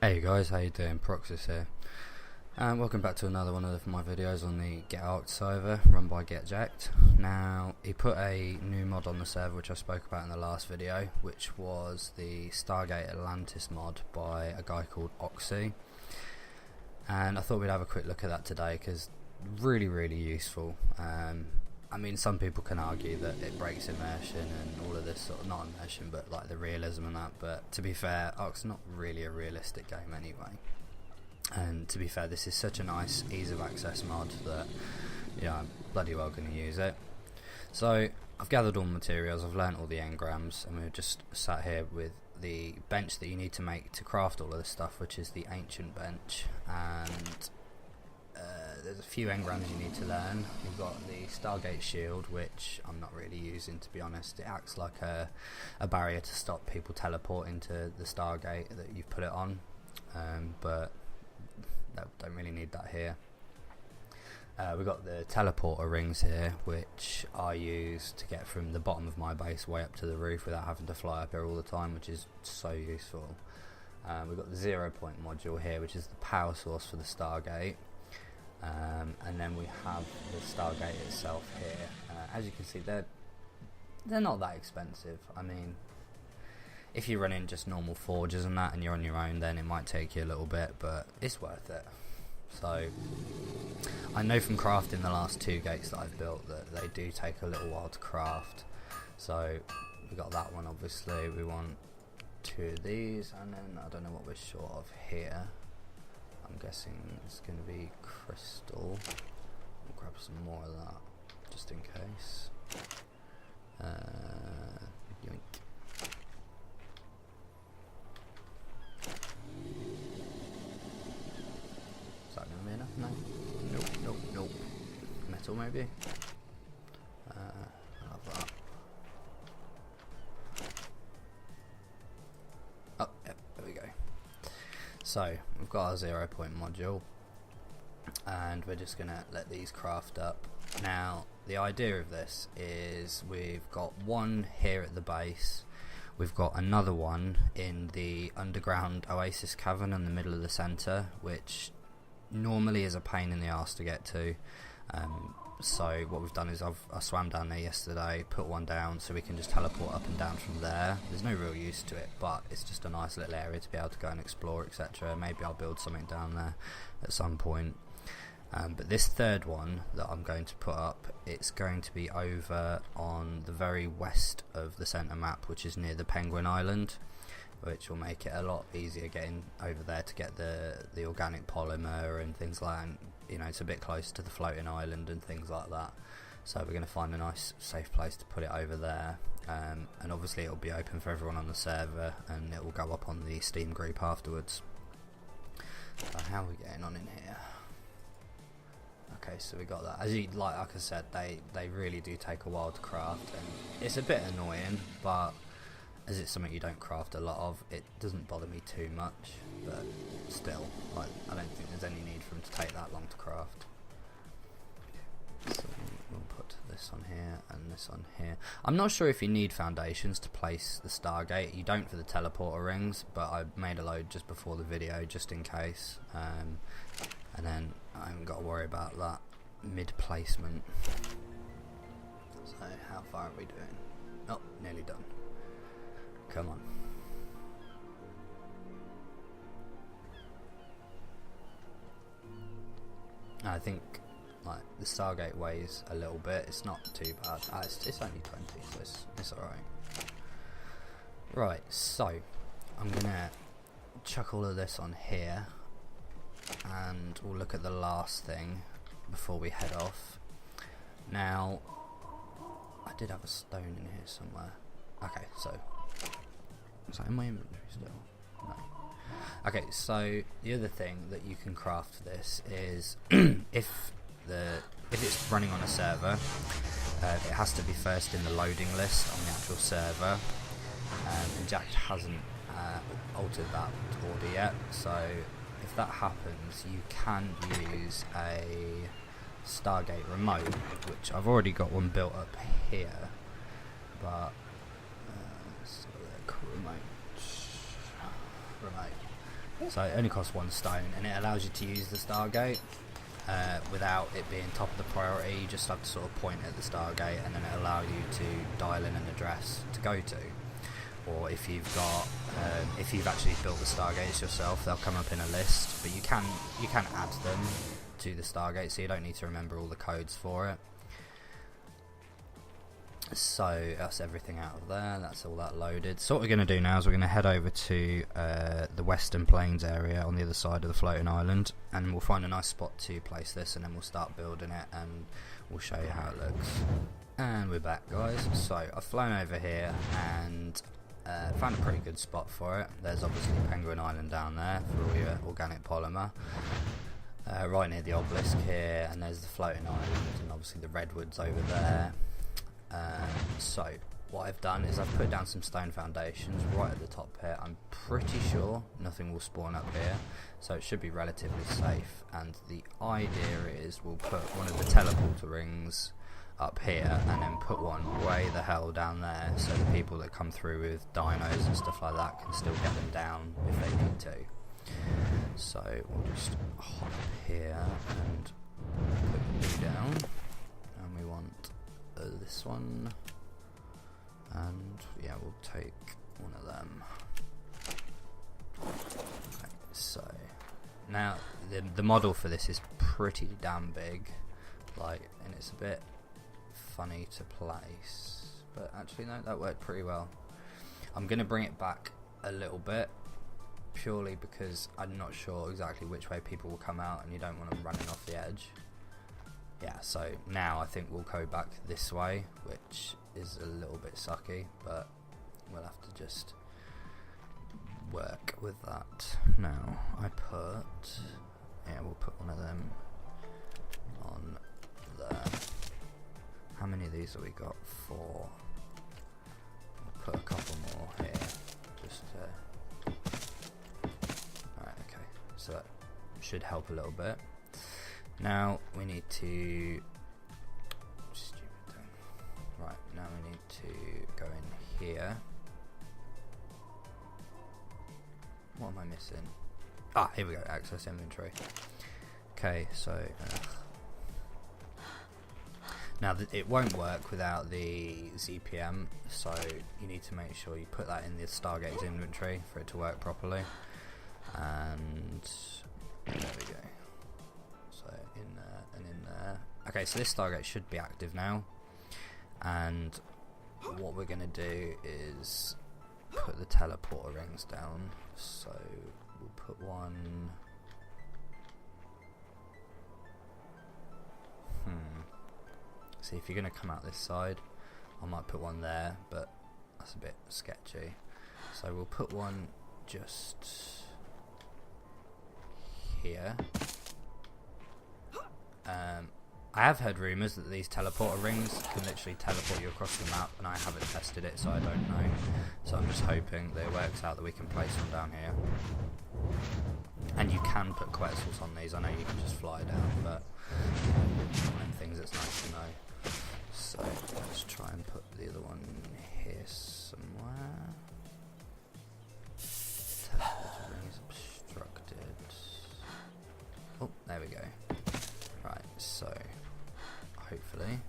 Hey guys, how you doing? Peroxiss here. Welcome back to another one of my videos on the GetARKed server run by GetARKed. Now, he put a new mod on the server which I spoke about in the last video, which was the Stargate Atlantis mod by a guy called Oxxy. And I thought we'd have a quick look at that today because really useful. I mean, some people can argue that it breaks immersion and all of this sort of, not immersion, but like the realism and that, but to be fair, Arx's not really a realistic game anyway. And to be fair, this is such a nice ease of access mod that, yeah, I'm bloody well going to use it. So, I've gathered all the materials, I've learnt all the engrams, and we've just sat here with the bench that you need to make to craft all of this stuff, which is the ancient bench, and there's a few engrams you need to learn. You've got the Stargate shield, which I'm not really using, to be honest. It acts like a barrier to stop people teleporting to the Stargate that you've put it on, but don't really need that here. We've got the teleporter rings here, which I use to get from the bottom of my base way up to the roof without having to fly up here all the time, which is so useful. We've got the 0 point module here, which is the power source for the Stargate. And then we have the Stargate itself here. As you can see, they're not that expensive. I mean, if you're running just normal forges and that and you're on your own, then it might take you a little bit, but it's worth it. So I know from crafting the last two gates that I've built that they do take a little while to craft. So we got that one, obviously. We want two of these, and then I don't know what we're short of here. I'm guessing it's going to be crystal. We'll grab some more of that, just in case. Yoink. Is that going to be enough? No. Nope. Metal, maybe? I'll have that. Oh, yep, there we go. So, we've got our 0 point module, and we're just going to let these craft up. Now, the idea of this is we've got one here at the base, we've got another one in the underground oasis cavern in the middle of the centre, which normally is a pain in the arse to get to. So what we've done is I swam down there yesterday, put one down so we can just teleport up and down from there. There's no real use to it, but it's just a nice little area to be able to go and explore, etc. Maybe I'll build something down there at some point. But this third one that I'm going to put up, it's going to be over on the very west of the centre map, which is near the Penguin Island, which will make it a lot easier getting over there to get the organic polymer and things like that. And, you know, it's a bit closer to the floating island and things like that. So we're going to find a nice safe place to put it over there. And obviously it'll be open for everyone on the server, and it will go up on the Steam group afterwards. So how are we getting on in here? Okay, so we got that. As you like I said, they really do take a while to craft, and it's a bit annoying, but as it's something you don't craft a lot of, it doesn't bother me too much. But still, like, I don't think there's any need for them to take that long to craft. So we'll put this on here and this on here. I'm not sure if you need foundations to place the Stargate. You don't for the teleporter rings, but I made a load just before the video just in case. And then I haven't got to worry about that mid-placement. So how far are we doing? Oh, nearly done. Come on. I think like the Stargate weighs a little bit. It's not too bad. It's only 20, so it's alright. Right, so I'm gonna chuck all of this on here, and we'll look at the last thing before we head off. Now, I did have a stone in here somewhere. Okay, so is that in my inventory still? No. Okay, so the other thing that you can craft for this is if it's running on a server, it has to be first in the loading list on the actual server, and Jack hasn't altered that order yet. So if that happens, you can use a Stargate remote, which I've already got one built up here, but so remote. So it only costs 1 stone, and it allows you to use the Stargate without it being top of the priority. You just have to sort of point at the Stargate, and then it allows you to dial in an address to go to. Or if you've got, if you've actually built the Stargates yourself, they'll come up in a list. But you can add them to the Stargate, so you don't need to remember all the codes for it. So that's everything out of there. That's all that loaded. So what we're going to do now is we're going to head over to the Western Plains area on the other side of the floating island, and we'll find a nice spot to place this, and then we'll start building it, and we'll show you how it looks. And we're back, guys. So I've flown over here and found a pretty good spot for it. There's obviously Penguin Island down there for all your organic polymer. Right near the obelisk here, and there's the floating island, and obviously the redwoods over there. So what I've done is I've put down some stone foundations right at the top here. I'm pretty sure nothing will spawn up here, so it should be relatively safe. And the idea is we'll put one of the teleporter rings up here, and then put one way the hell down there, so the people that come through with dinos and stuff like that can still get them down if they need to. So we'll just hop here and put you down, and we want this one, and yeah, we'll take one of them. Okay, so now the model for this is pretty damn big, like, and it's a bit funny to place, but actually no, that worked pretty well. I'm going to bring it back a little bit, purely because I'm not sure exactly which way people will come out, and you don't want them running off the edge. Yeah, so now I think we'll go back this way, which is a little bit sucky, but we'll have to just work with that. Now we'll put one of them on there. How many of these have we got? 4. We'll put a couple more here, just alright, okay, so that should help a little bit. Now we need to, stupid thing. Right, now we need to go in here. What am I missing? Ah, here we go, access inventory. Okay, so now it won't work without the ZPM, so you need to make sure you put that in the Stargate's inventory for it to work properly. And there we go. So in there and in there. Okay, so this Stargate should be active now, and what we're going to do is put the teleporter rings down. So we'll put one. See, if you're going to come out this side, I might put one there, but that's a bit sketchy. So we'll put one just here. I have heard rumours that these teleporter rings can literally teleport you across the map, and I haven't tested it, so I don't know. So I'm just hoping that it works out that we can place one down here. And you can put quetzals on these. I know you can just fly down, but one of the things that's nice to know. So let's try and put the other one here somewhere. Teleporter ring is obstructed. Oh, there we go. Right, so hopefully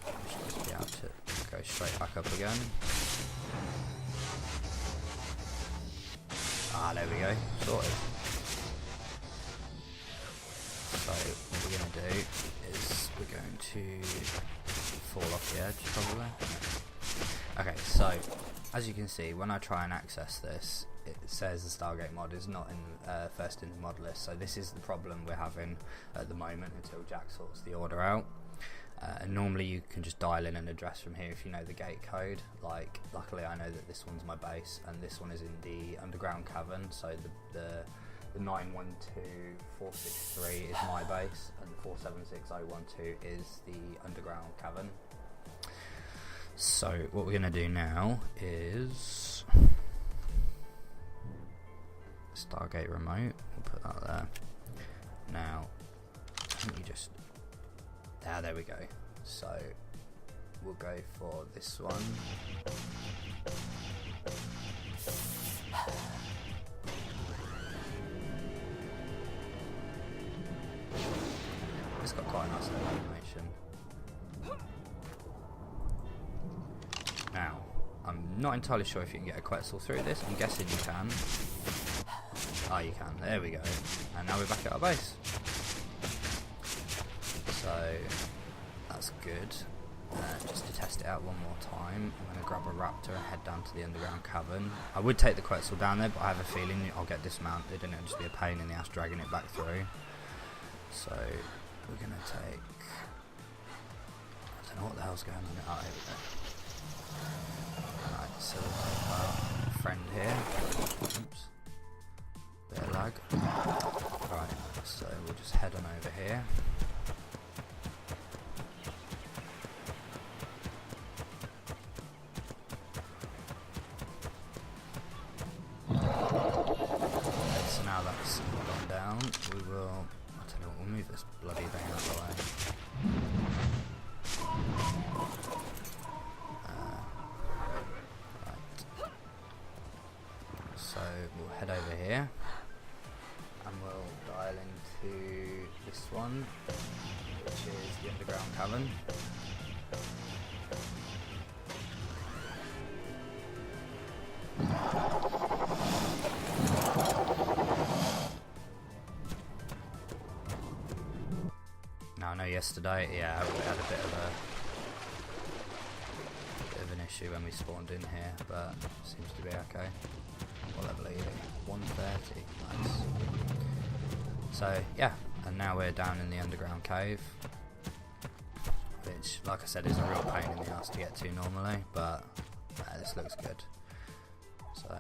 we should just be able to go straight back up again. Ah, there we go, sorted. So what we're going to do is we're going to fall off the edge probably. Okay, so as you can see, when I try and access this, it says the Stargate mod is not in first in the mod list, so this is the problem we're having at the moment until Jack sorts the order out. And normally you can just dial in an address from here if you know the gate code. Like, luckily I know that this one's my base, and this one is in the underground cavern, so the 912463 is my base, and the 476012 is the underground cavern. So what we're going to do now is Stargate remote, we'll put that there. Now, let me just, there we go. So we'll go for this one. got quite a nice little animation. Now, I'm not entirely sure if you can get a Quetzal through this. I'm guessing you can. Oh, you can. There we go. And now we're back at our base. So, that's good. Just to test it out one more time, I'm going to grab a raptor and head down to the underground cavern. I would take the Quetzal down there, but I have a feeling I'll get dismounted and it'll just be a pain in the ass dragging it back through. So, we're going to take... I don't know what the hell's going on. Oh, here we go. Right, so we'll take our friend here. Oops. Bit of lag. Right, so we'll just head on over here. So now that's gone down, we will... I tell you what, we'll move this bloody thing out of the way. So we'll head over here and we'll dial into this one, which is the underground cavern. Now I know yesterday, yeah, we had a bit of an issue when we spawned in here, but seems to be okay. What level are you? 130. Nice. So yeah, and now we're down in the underground cave, which, like I said, is a real pain in the ass to get to normally, but this looks good. So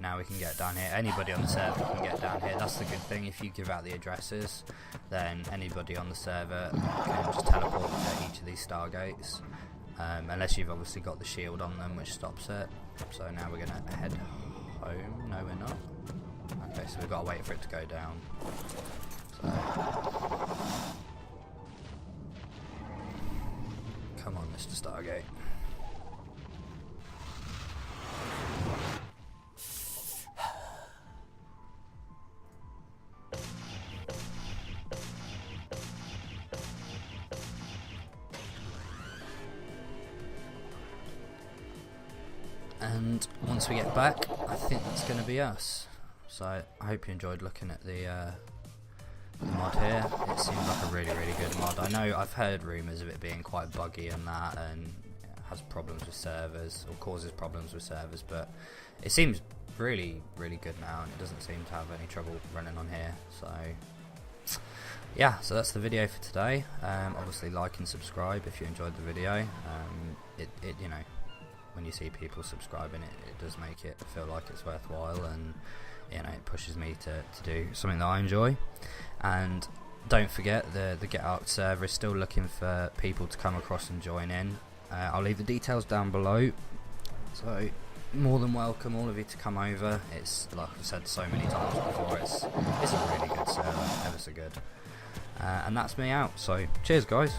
now we can get down here. Anybody on the server can get down here. That's the good thing. If you give out the addresses, then anybody on the server can just teleport to each of these stargates. Unless you've obviously got the shield on them, which stops it. So now we're going to head home. No, we're not. Okay, so we've got to wait for it to go down. So, come on, Mr. Stargate. And once we get back, I think that's going to be us. So I hope you enjoyed looking at the mod here. It seems like a really good mod. I know I've heard rumours of it being quite buggy and that, and it has problems with servers, or causes problems with servers, but it seems really good now, and it doesn't seem to have any trouble running on here. So yeah, so that's the video for today. Obviously like and subscribe if you enjoyed the video. It you know, when you see people subscribing, it does make it feel like it's worthwhile, and you know, it pushes me to do something that I enjoy. And don't forget, the GetARKed server is still looking for people to come across and join in. I'll leave the details down below, so more than welcome all of you to come over. It's, like I've said so many times before, it's a really good server, ever so good. And that's me out, so cheers guys.